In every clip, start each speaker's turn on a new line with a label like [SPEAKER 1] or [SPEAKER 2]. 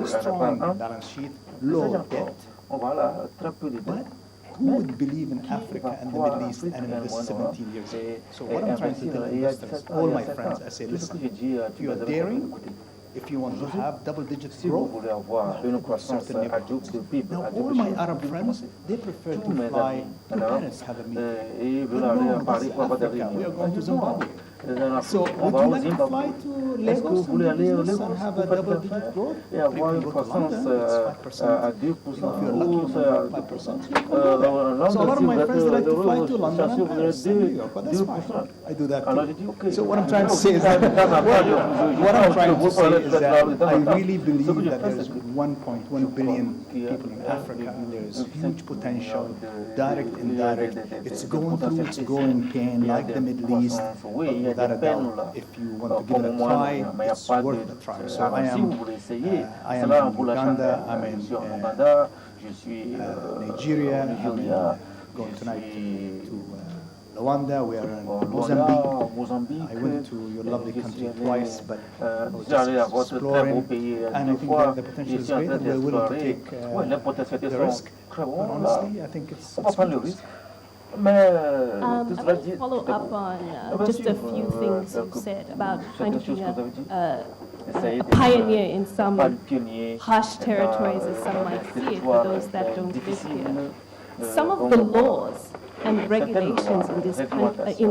[SPEAKER 1] strong balance sheet, low debt. But who would believe in Africa and the Middle East and in this 17 years ago? So what I'm trying to tell investors, all my friends, I say, listen, if you are daring, if you want to have double-digit growth, certain neighborhoods. Now, all my Arab friends, they prefer to fly to Paris, have a meeting. But no, this is Africa. We are going to Zimbabwe. So would you like to fly to Lagos and do business and have a double-digit growth? Or you can go to London, it's 5%. If you're lucky, you can 5%. You can go there. So a lot of my friends, they like to fly to London and Paris and New York, but that's fine. I do that too. So what I'm trying to say is that, what I'm trying to say is that I really believe that there is 1.1 billion people in Africa. There is huge potential, direct, indirect. It's going through its growing pain like the Middle East. Without a doubt, if you want to give it a try, it's worth the try. So I am in Uganda, I'm in Nigeria, I'm going tonight to Rwanda, we are in Mozambique. I went to your lovely country twice, but I was just exploring, and I think that the potential is great, and we're willing to take the risk. But honestly, I think it's good.
[SPEAKER 2] I want to follow up on just a few things you said about kind of being a pioneer in some harsh territories, as some might see it, for those that don't live here. Some of the laws and regulations in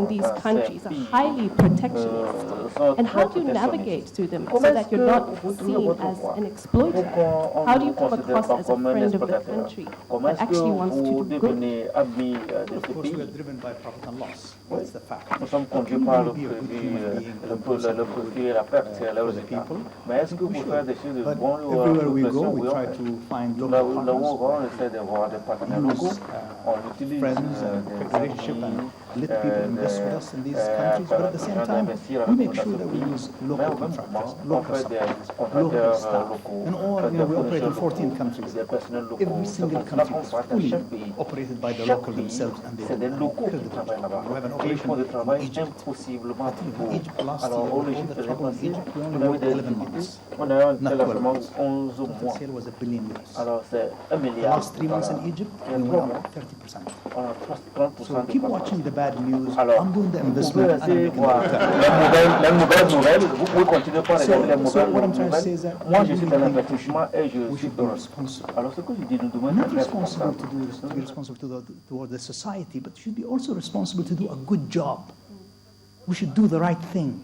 [SPEAKER 2] these countries are highly protectionist. And how do you navigate through them so that you're not seen as an exploiter? How do you come across as a friend of the country that actually wants to do good?
[SPEAKER 1] Of course, we are driven by profit and loss. That's the fact. How can you be a good human being and for the people? I think we should. But everywhere we go, we try to find local partners, use friends and relationship and let people invest with us in these countries, but at the same time, we make sure that we use local contractors, local suppliers, local staff. And all, we operate in 14 countries. Every single country is fully operated by the local themselves, and they do an incredible job. We have an operation in Egypt. I think in Egypt last year, all the trouble in Egypt, we only worked 11 months, not 12 months. Total sale was $1 billion. The last 3 months in Egypt, we went up 30%. So keep watching the bad news. I'm doing the investment and I'm making the so what I'm trying to say is that I really think we should be responsible. Not responsible to be responsible toward the society, but should be also responsible to do a good job. We should do the right thing.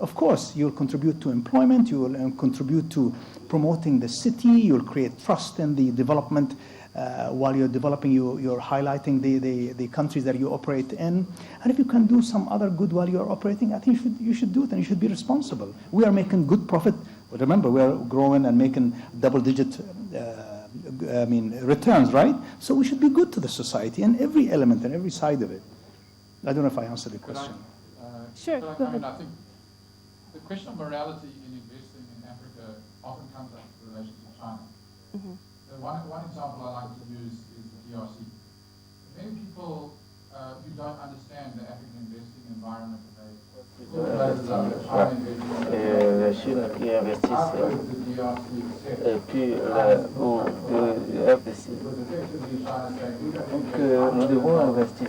[SPEAKER 1] Of course, you'll contribute to employment, you will contribute to promoting the city, you'll create trust in the development. While you're developing, you're highlighting the countries that you operate in. And if you can do some other good while you're operating, I think you should do it, and you should be responsible. We are making good profit. But remember, we are growing and making double-digit returns, right? So we should be good to the society in every element and every side of it. I don't know if I answered the question.
[SPEAKER 2] Sure, go ahead.
[SPEAKER 3] I think the question of morality in investing in Africa often comes up in relation to China. Mm-hmm. One example I like to use is the DRC. Many people who don't understand the African investing environment today,
[SPEAKER 4] la Chine qui investissent et puis le FDC. Donc nous devons investir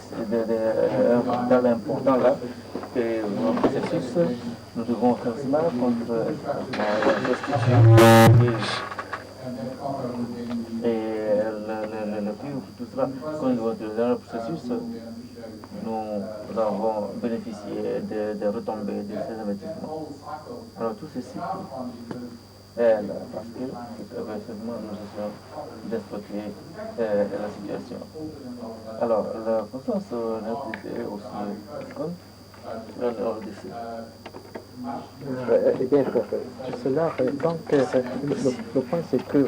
[SPEAKER 4] dans l'important là, et dans le processus, nous devons faire cela contre l'investissement. Tout cela, quand nous avons dans le processus, nous avons bénéficié des retombées de ces investissements. Alors tout ceci, parce que effectivement nous essayons d'exploiter la situation. Alors la conscience est aussi comme l'ODC.
[SPEAKER 5] Eh bien, cela, donc, le point c'est que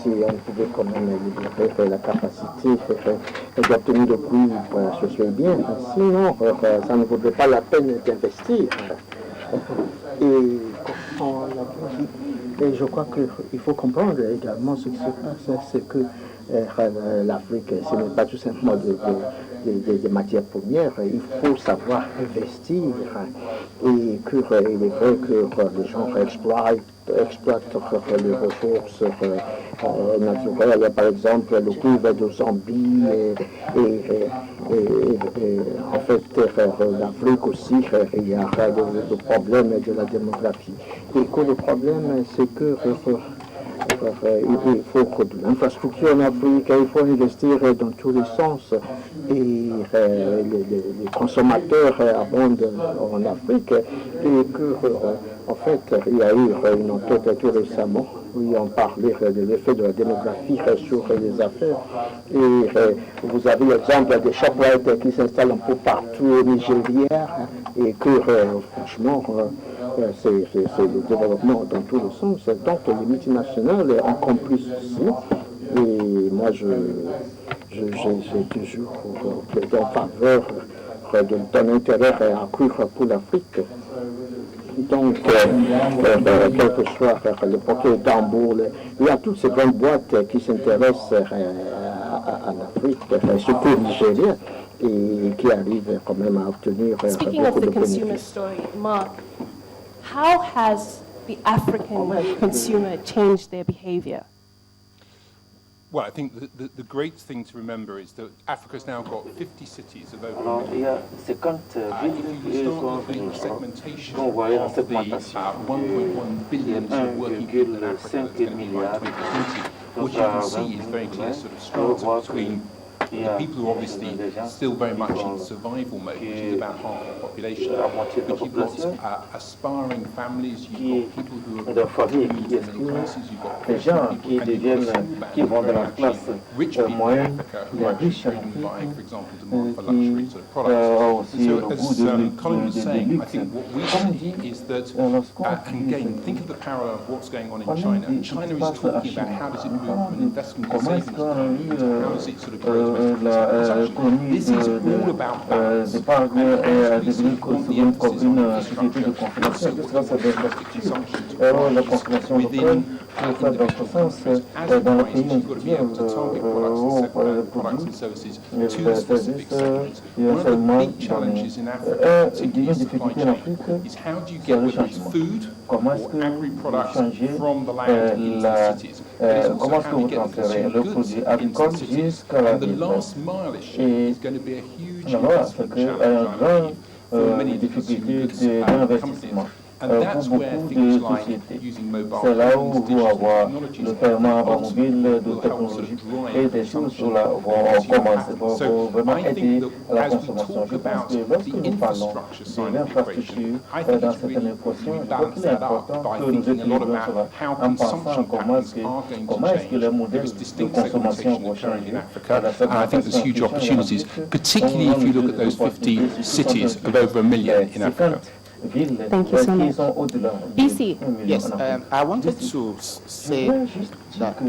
[SPEAKER 5] si on pouvait quand même libérer la capacité d'obtenir le prix ce serait bien, sinon ça ne vaudrait pas la peine d'investir. Et je crois qu'il faut comprendre également ce qui se passe, c'est que l'Afrique, ce n'est pas tout simplement des matières premières, il faut savoir investir. Et qu'il est vrai que les gens exploitent les ressources naturelles. Il y a par exemple le cuivre de Zambie et en fait l'Afrique aussi, il y a le problème de la démographie. Et que le problème, c'est que il faut de l'infrastructure en Afrique, il faut investir dans tous les sens. Et les consommateurs abondent en Afrique. Et que, en fait, il y a eu une enquête tout récemment où on parlait de l'effet de la démographie sur les affaires. Et vous avez l'exemple des shoplites qui s'installent un peu partout au Nigeria. Et que, franchement, c'est le développement dans tous les sens. Donc les multinationales ont compris ceci. Et moi, j'ai toujours plaidé en faveur d'un intérêt accru pour l'Afrique. Donc, quel que soit le portrait tambour, il y a toutes ces grandes boîtes qui s'intéressent à l'Afrique, surtout au Nigeria, et qui arrivent quand même à obtenir
[SPEAKER 2] Speaking of
[SPEAKER 5] beaucoup
[SPEAKER 2] the
[SPEAKER 5] de
[SPEAKER 2] consumer
[SPEAKER 5] bénéfices.
[SPEAKER 2] story, Mark, how has the African consumer changed their behavior?
[SPEAKER 6] Well, I think the great thing to remember is that Africa's now got 50 cities of over
[SPEAKER 4] Alors, il y a 50
[SPEAKER 6] if
[SPEAKER 4] villes
[SPEAKER 6] you
[SPEAKER 4] qui
[SPEAKER 6] start looking
[SPEAKER 4] sont
[SPEAKER 6] at segmentation
[SPEAKER 4] on voit la
[SPEAKER 6] of the
[SPEAKER 4] segmentation
[SPEAKER 6] 1.1 billion sort of working people in Africa that's going to be by 2020, what you can see is very clear sort of strata between the people who are obviously still very much in survival mode, which is about half the population. But you've got aspiring families, you've got people who are
[SPEAKER 4] familles qui
[SPEAKER 6] classes, you've got
[SPEAKER 4] des gens qui vont de la classe
[SPEAKER 6] rich people in
[SPEAKER 4] moyenne,
[SPEAKER 6] Africa who
[SPEAKER 4] les
[SPEAKER 6] are actually
[SPEAKER 4] riches en
[SPEAKER 6] driven by, for
[SPEAKER 4] Afrique,
[SPEAKER 6] example, demand for luxury sort of
[SPEAKER 4] qui
[SPEAKER 6] products.
[SPEAKER 4] aussi le goût
[SPEAKER 6] So as Colin was
[SPEAKER 4] de
[SPEAKER 6] saying, I
[SPEAKER 4] luxe.
[SPEAKER 6] think what we
[SPEAKER 4] Comme
[SPEAKER 6] see
[SPEAKER 4] dit,
[SPEAKER 6] is that,
[SPEAKER 4] lorsqu'on
[SPEAKER 6] and again, think of the parallel of what's going on in China. China is talking about how does it move from an investment and savings account into how does it sort of create domestic consumption. This is all about balance. And as we sort of want the emphasis on infrastructure, also what you want domestic consumption to rise within individual countries. As it rises, you've got to be able to target products and services to specific segments. One of the big challenges in Africa, particularly in supply chain, is how do you get whether it's food or agri-products from the land into the cities. But it's also how do you get the consumer goods into the cities. And the last mile issue is going to be a huge investment challenge, I believe, for many of the consumer goods companies. And that's where things like using mobile phones, digital technologies, ultimately will help sort of drive consumption. So I think that as we talk about the infrastructure side of the equation, I think it's really important we balance that up by thinking a lot about how consumption patterns are going to change. There is distinct segmentation occurring in Africa, and I think there's huge opportunities, particularly if you look at those 50 cities of over 1 million in Africa.
[SPEAKER 2] Thank you so much. BC.
[SPEAKER 7] Yes, I wanted to say that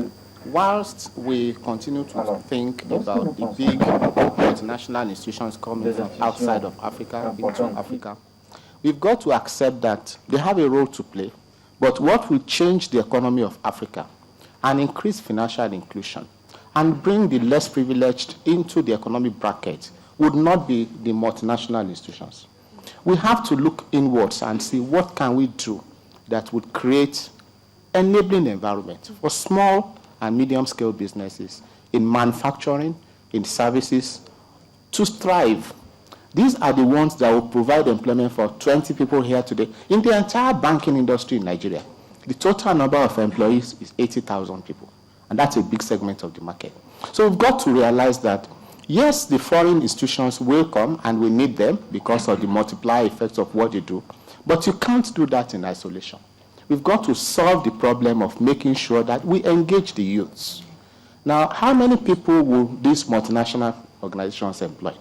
[SPEAKER 7] whilst we continue to think about the big multinational institutions coming from outside of Africa into Africa, we've got to accept that they have a role to play, but what will change the economy of Africa and increase financial inclusion and bring the less privileged into the economic bracket would not be the multinational institutions. We have to look inwards and see what can we do that would create enabling environment for small and medium-scale businesses in manufacturing, in services, to thrive. These are the ones that will provide employment for 20 people here today. In the entire banking industry in Nigeria, the total number of employees is 80,000 people, and that's a big segment of the market. So we've got to realize that yes, the foreign institutions will come and we need them because of the multiplier effects of what they do, but you can't do that in isolation. We've got to solve the problem of making sure that we engage the youths. Now, how many people will these multinational organizations employ?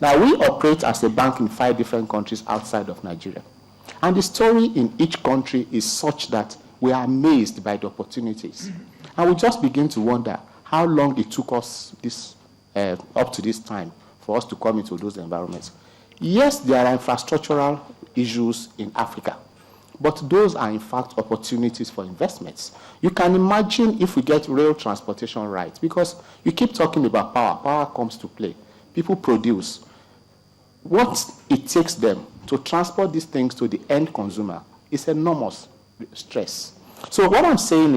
[SPEAKER 7] Now, we operate as a bank in 5 different countries outside of Nigeria. And the story in each country is such that we are amazed by the opportunities. And we just begin to wonder how long it took us up to this time for us to come into those environments. Yes, there are infrastructural issues in Africa, but those are in fact opportunities for investments. You can imagine if we get rail transportation right, because you keep talking about power. Power comes to play. people produce, what it takes them to transport these things to the end consumer is enormous stress. So what I'm saying is